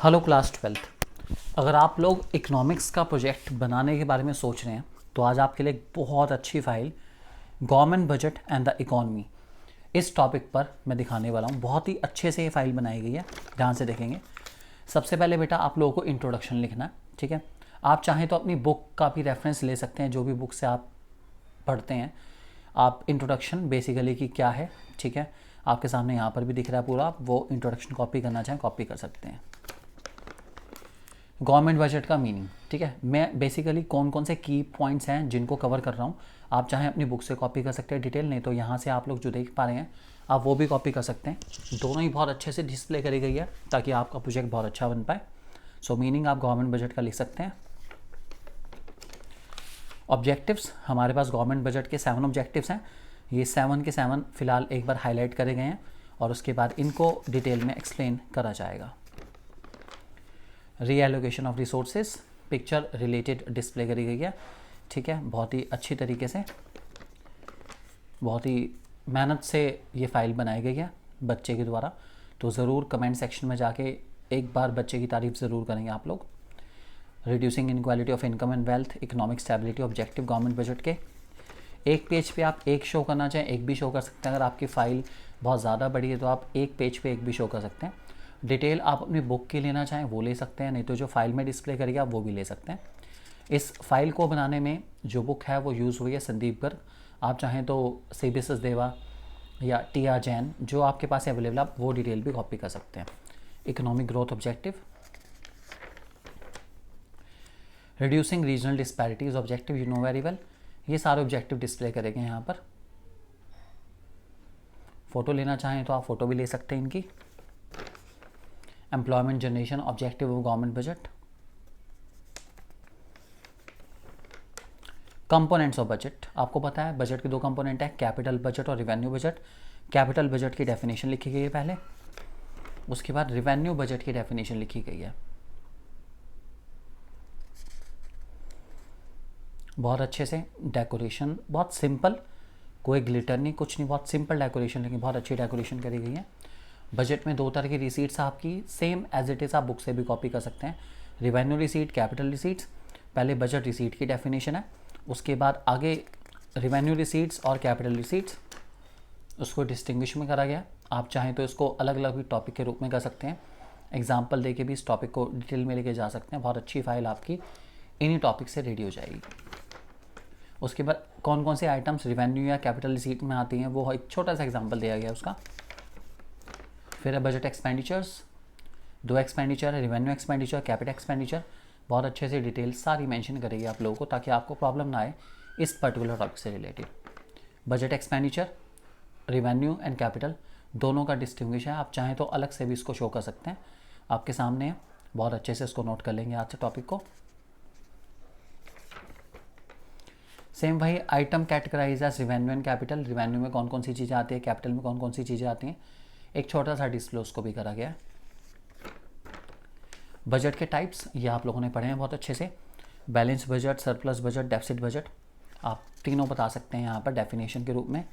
Hello class 12th। अगर आप लोग इकोनॉमिक्स का प्रोजेक्ट बनाने के बारे में सोच रहे हैं तो आज आपके लिए एक बहुत अच्छी file government budget and the economy इस टॉपिक पर मैं दिखाने वाला हूँ। बहुत ही अच्छे से ये फाइल बनाई गई है, ध्यान से देखेंगे। सबसे पहले बेटा आप लोगों को इंट्रोडक्शन लिखना है, ठीक है। आप चाहें तो अपनी बुक का भी रेफरेंस ले सकते हैं, जो भी बुक से आप पढ़ते हैं। आप इंट्रोडक्शन बेसिकली की क्या है, ठीक है, आपके सामने यहाँ पर भी दिख रहा है पूरा। आप वो इंट्रोडक्शन कॉपी करना चाहें कॉपी कर सकते हैं। गवर्नमेंट बजट का मीनिंग, ठीक है। मैं बेसिकली कौन कौन से की पॉइंट्स हैं जिनको कवर कर रहा हूँ, आप चाहें अपनी बुक से कॉपी कर सकते हैं डिटेल, नहीं तो यहाँ से आप लोग जो देख पा रहे हैं आप वो भी कॉपी कर सकते हैं। दोनों ही बहुत अच्छे से डिस्प्ले करी गई है ताकि आपका प्रोजेक्ट बहुत अच्छा बन पाए। सो मीनिंग आप गवर्नमेंट बजट का लिख सकते हैं। ऑब्जेक्टिव्स, हमारे पास गवर्नमेंट बजट के 7 ऑब्जेक्टिव्स हैं। ये 7 के 7 फिलहाल एक बार हाईलाइट करे गए हैं और उसके बाद इनको डिटेल में एक्सप्लेन करा जाएगा। Reallocation of resources, picture related display करी गई है, ठीक है। बहुत ही अच्छी तरीके से, बहुत ही मेहनत से ये फाइल बनाई गई है बच्चे के द्वारा। तो ज़रूर कमेंट सेक्शन में जाके एक बार बच्चे की तारीफ ज़रूर करेंगे आप लोग। Reducing inequality of income and wealth, economic stability objective government budget के। एक पेज पे आप एक शो करना चाहें एक भी शो कर सकते हैं। अगर आपकी फ़ाइल बहुत ज़्यादा बड़ी है तो आप एक पेज पे एक भी शो कर सकते हैं। डिटेल आप अपनी बुक की लेना चाहें वो ले सकते हैं, नहीं तो जो फाइल में डिस्प्ले करेगी आप वो भी ले सकते हैं। इस फाइल को बनाने में जो बुक है वो यूज़ हुई है संदीप गर्ग। आप चाहें तो CB सचदेवा या TR जैन जो आपके पास अवेलेबल आप वो डिटेल भी कॉपी कर सकते हैं। Economic growth objective, reducing regional disparities objective, you know very well. ये सारे ऑब्जेक्टिव डिस्प्ले करेंगे यहाँ पर। फ़ोटो लेना चाहें तो आप फ़ोटो भी ले सकते हैं इनकी। Employment generation objective of government budget. Components of budget, आपको पता है बजट के 2 कंपोनेंट है, कैपिटल बजट और रिवेन्यू बजट। कैपिटल बजट की डेफिनेशन लिखी गई है पहले, उसके बाद रिवेन्यू बजट की डेफिनेशन लिखी गई है। बहुत अच्छे से डेकोरेशन, बहुत सिंपल, कोई ग्लिटर नहीं कुछ नहीं, बहुत सिंपल डेकोरेशन, लेकिन बहुत अच्छी डेकोरेशन करी गई है। बजट में 2 तरह की रिसीट्स आपकी सेम एज इट इज़ आप बुक से भी कॉपी कर सकते हैं। Revenue receipt, capital receipts. पहले बजट रिसीट की डेफिनेशन है, उसके बाद आगे रिवेन्यू रिसीट्स और कैपिटल रिसीट्स, उसको डिस्टिंग्विश में करा गया। आप चाहें तो इसको अलग अलग भी टॉपिक के रूप में कर सकते हैं, एग्जाम्पल दे के भी इस टॉपिक को डिटेल में लेके जा सकते हैं। बहुत अच्छी फाइल आपकी इन्हीं टॉपिक से रेडी हो जाएगी। उसके बाद कौन कौन से आइटम्स रिवेन्यू या कैपिटल रिसीट में आती हैं वो एक छोटा सा एग्जाम्पल दिया गया उसका। फिर है बजट एक्सपेंडिचर्स, 2 एक्सपेंडिचर है, रिवेन्यू एक्सपेंडिचर, कैपिटल एक्सपेंडिचर। बहुत अच्छे से डिटेल सारी मेंशन करेगी आप लोगों को ताकि आपको प्रॉब्लम ना आए इस पर्टिकुलर टॉपिक से related. Budget expenditure, revenue and capital दोनों का डिस्टिंग्विश है, आप चाहें तो अलग से भी इसको शो कर सकते हैं, आपके सामने है। बहुत अच्छे से इसको नोट कर लेंगे आज से टॉपिक को। सेम वही item categorize as revenue and capital, revenue में कौन कौन सी चीज़ें आती है, कैपिटल में कौन कौन सी चीज़ें आती हैं, एक छोटा सा डिस्प्ले उसको भी करा गया है। बजट के टाइप्स ये आप लोगों ने पढ़े हैं बहुत अच्छे से। Balance budget, surplus budget, deficit budget, आप तीनों बता सकते हैं यहाँ पर डेफिनेशन के रूप में,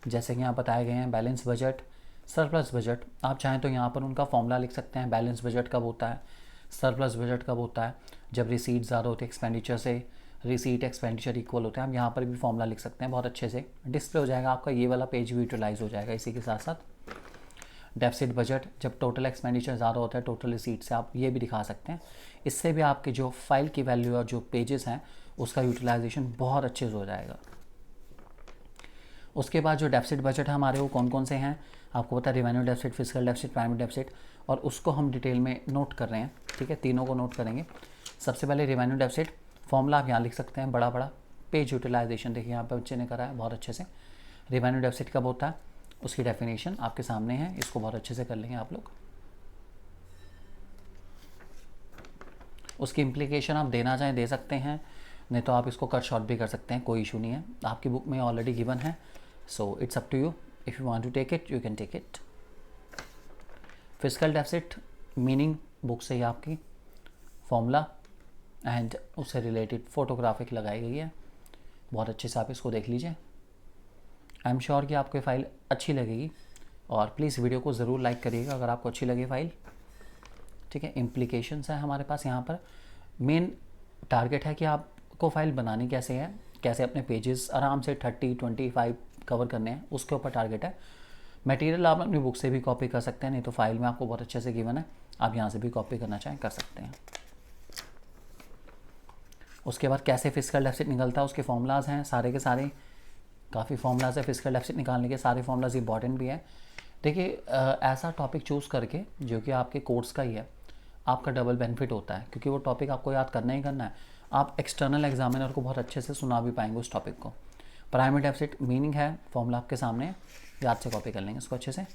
जैसे कि यहाँ बताए गए हैं। बैलेंस बजट, सरप्लस बजट, आप चाहें तो यहाँ पर उनका फॉर्मूला लिख सकते हैं। बैलेंस बजट कब होता है, सरप्लस बजट कब होता है, जब रिसीट ज़्यादा होती है एक्सपेंडिचर से, रिसीट एक्सपेंडिचर इक्वल होते हैं। आप यहाँ पर भी फॉर्मूला लिख सकते हैं, बहुत अच्छे से डिस्प्ले हो जाएगा आपका। ये वाला पेज भी यूटिलाइज हो जाएगा इसी के साथ साथ। डेफिसिट बजट, जब टोटल एक्सपेंडिचर ज़्यादा होता है टोटल रिसीट से, आप ये भी दिखा सकते हैं। इससे भी आपके जो फाइल की वैल्यू और जो पेजेस हैं उसका यूटिलाइजेशन बहुत अच्छे से हो जाएगा। उसके बाद जो डेफिसिट बजट है हमारे वो कौन कौन से हैं आपको पता है, revenue deficit, fiscal deficit, primary deficit, और उसको हम डिटेल में नोट कर रहे हैं, ठीक है, तीनों को नोट करेंगे। सबसे पहले रिवेन्यू डेफिसिट, फॉर्मूला आप यहाँ लिख सकते हैं बड़ा बड़ा। पेज यूटिलाइजेशन देखिए यहाँ पर बच्चे ने करा है बहुत अच्छे से। रिवेन्यू डेफिसिट कब होता है उसकी डेफिनेशन आपके सामने है, इसको बहुत अच्छे से कर लेंगे आप लोग। उसकी इम्प्लीकेशन आप देना चाहें दे सकते हैं, नहीं तो आप इसको कट शॉर्ट भी कर सकते हैं, कोई इशू नहीं है, आपकी बुक में ऑलरेडी गिवन है। So it's up to you, if you want to take it you can take it. Fiscal deficit meaning book से ही आपकी फॉर्मूला एंड उससे रिलेटेड फोटोग्राफिक लगाई गई है, बहुत अच्छे से आप इसको देख लीजिए। आई एम श्योर कि आपको ये फाइल अच्छी लगेगी और प्लीज़ वीडियो को ज़रूर लाइक करिएगा अगर आपको अच्छी लगे फाइल। ठीक है। इम्प्लीकेशंस है हमारे पास यहाँ पर। मेन टारगेट है कि आपको फाइल बनानी कैसे है, कैसे अपने पेजेस आराम से 30-25 कवर करने हैं, उसके ऊपर टारगेट है। मटेरियल आप अपनी बुक से भी कॉपी कर सकते हैं, नहीं तो फाइल में आपको बहुत अच्छे से गिवन है, आप यहाँ से भी कॉपी करना चाहें कर सकते हैं। उसके बाद कैसे फिस्कल डेफिसिट निकलता है, उसके फॉर्मूलाज हैं सारे के सारे, काफ़ी फॉर्मूलाज है फिस्कल डेफिसिट निकालने के, सारे फॉर्मूलाज इंपॉर्टेंट भी है। देखिए ऐसा टॉपिक चूज़ करके जो कि आपके कोर्स का ही है, आपका डबल बेनिफिट होता है, क्योंकि वो टॉपिक आपको याद करना ही करना है। आप एक्सटर्नल एग्जामिनर को बहुत अच्छे से सुना भी पाएंगे उस टॉपिक को। प्राइमरी डेफिसिट मीनिंग है, फॉर्मूला आपके सामने, याद से कॉपी कर लेंगे इसको अच्छे से।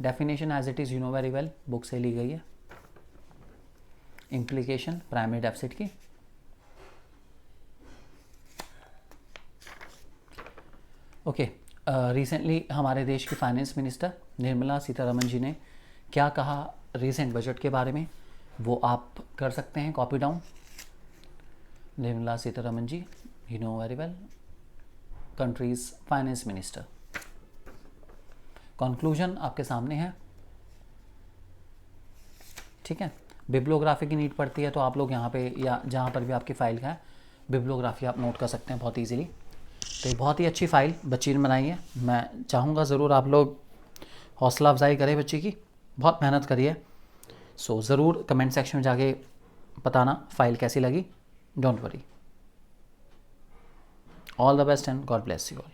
Definition as it is you know very well, book से ली गई है। इम्प्लीकेशन प्राइमरी डेफिसिट की। ओके, रिसेंटली हमारे देश की फाइनेंस मिनिस्टर निर्मला सीतारमण जी ने क्या कहा रिसेंट बजट के बारे में, वो आप कर सकते हैं copy down. Nirmala Sitharaman ji, you know very well, countries finance minister. Conclusion आपके सामने है, ठीक है। बिब्लियोग्राफी की नीड पड़ती है तो आप लोग यहाँ पे या जहाँ पर भी आपकी फ़ाइल है बिब्लियोग्राफी आप नोट कर सकते हैं बहुत इजीली। तो ये बहुत ही अच्छी फ़ाइल बच्ची ने बनाई है। मैं चाहूँगा ज़रूर आप लोग हौसला अफजाई करें बच्ची की, बहुत मेहनत करिए। सो ज़रूर कमेंट सेक्शन में जाके बताना फ़ाइल कैसी लगी। Don't worry, all the best and God bless you all.